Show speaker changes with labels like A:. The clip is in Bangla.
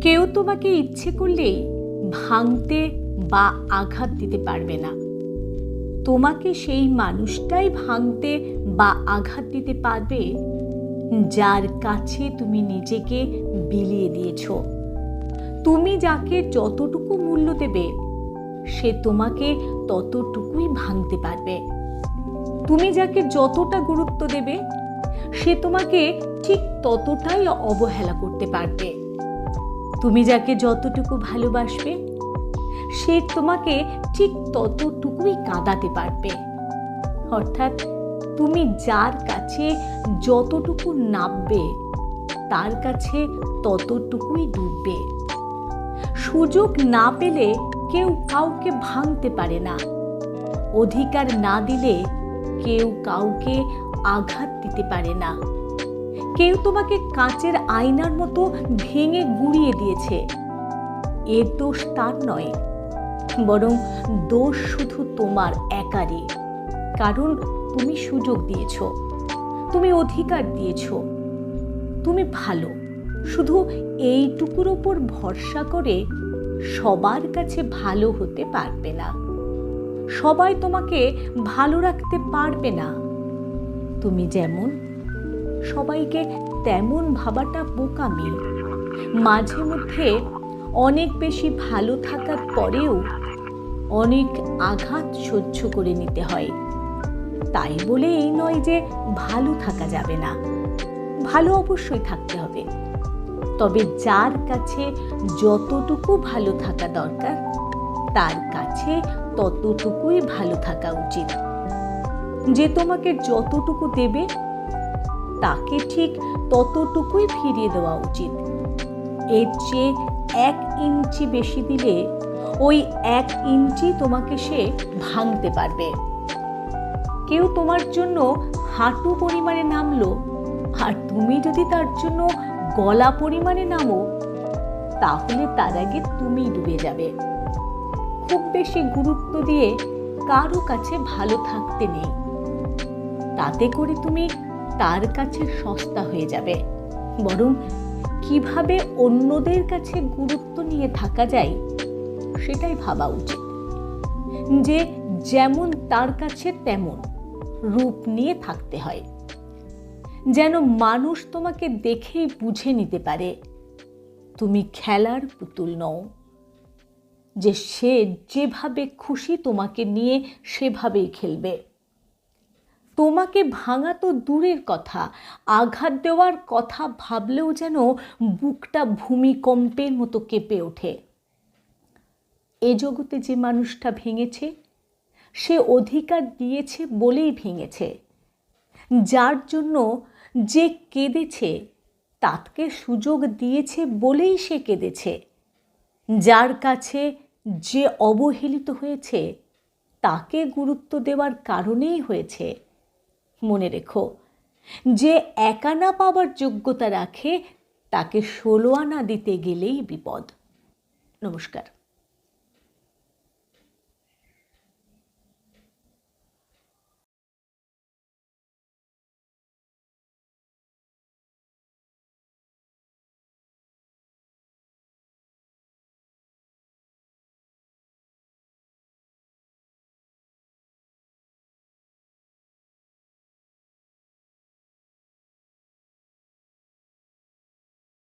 A: কেউ তোমাকে ইচ্ছে করলেই ভাঙতে বা আঘাত দিতে পারবে না। তোমাকে সেই মানুষটাই ভাঙতে বা আঘাত দিতে পারবে যার কাছে তুমি নিজেকে বিলিয়ে দিয়েছ। তুমি যাকে যতটুকু মূল্য দেবে সে তোমাকে ততটুকুই ভাঙতে পারবে। তুমি যাকে যতটা গুরুত্ব দেবে সে তোমাকে ঠিক ততটাই অবহেলা করতে পারবে। তুমি যাকে যতটুকু ভালোবাসবে সে তোমাকে ঠিক ততটুকুই কাঁদাতে পারবে। অর্থাৎ তুমি যার কাছে যতটুকু নামবে তার কাছে ততটুকুই ডুববে। সুযোগ না পেলে কেউ কাউকে ভাঙতে পারে না। অধিকার না দিলে কেউ কাউকে আঘাত দিতে পারে না। কেউ তোমাকে কাঁচের আয়নার মতো ভেঙে গুঁড়িয়ে দিয়েছে, এর দোষ তার নয়, বরং দোষ শুধু তোমার একারই। কারণ তুমি সুযোগ দিয়েছ, তুমি অধিকার দিয়েছ, তুমি ভালো। শুধু এইটুকুর ওপর ভরসা করে সবার কাছে ভালো হতে পারবে না। সবাই তোমাকে ভালো রাখতে পারবে না। তুমি যেমন, সবাইকে তেমন ভাবাটা বোকামি। মাঝে মধ্যে অনেক বেশি ভালো থাকার পরেও অনেক আঘাত সহ্য করে নিতে হয়। তাই বলে এই নয় যে ভালো থাকা যাবে না, ভালো অবশ্যই থাকতে হবে। তবে যার কাছে যতটুকু ভালো থাকা দরকার তার কাছে ততটুকুই ভালো থাকা উচিত। যে তোমাকে যতটুকু দেবে তাকে ঠিক ততটুকুই ফিরিয়ে দেওয়া উচিত। এর চেয়ে 1 ইঞ্চি বেশি দিলে ওই 1 ইঞ্চি তোমাকে সে ভাঙতে পারবে। কেউ তোমার জন্য হাঁটু পরিমাণে নামলো, আর তুমি যদি তার জন্য গলা পরিমাণে নামো, তাহলে তার আগে তুমি ডুবে যাবে। খুব বেশি গুরুত্ব দিয়ে কারো কাছে ভালো থাকতে নেই। তাতে করে তুমি তার কাছে সস্তা হয়ে যাবে। বরং কিভাবে অন্যদের কাছে গুরুত্ব নিয়ে থাকা যায় সেটাই ভাবা উচিত। যে যেমন তার কাছে তেমন রূপ নিয়ে থাকতে হয়, যেন মানুষ তোমাকে দেখেই বুঝে নিতে পারে তুমি খেলার পুতুল নও, যে সে যেভাবে খুশি তোমাকে নিয়ে সেভাবেই খেলবে। তোমাকে ভাঙা তো দূরের কথা, আঘাত দেওয়ার কথা ভাবলেও যেন বুকটা ভূমিকম্পের মতো কেঁপে ওঠে। এ জগতে যে মানুষটা ভেঙেছে সে অধিকার দিয়েছে বলেই ভেঙেছে। যার জন্য যে কেঁদেছে তাকে সুযোগ দিয়েছে বলেই সে কেঁদেছে। যার কাছে যে অবহেলিত হয়েছে তাকে গুরুত্ব দেওয়ার কারণেই হয়েছে। মনে রেখো, যে 1 আনা পাওয়ার যোগ্যতা রাখে তাকে 16 আনা দিতে গেলেই বিপদ। নমস্কার।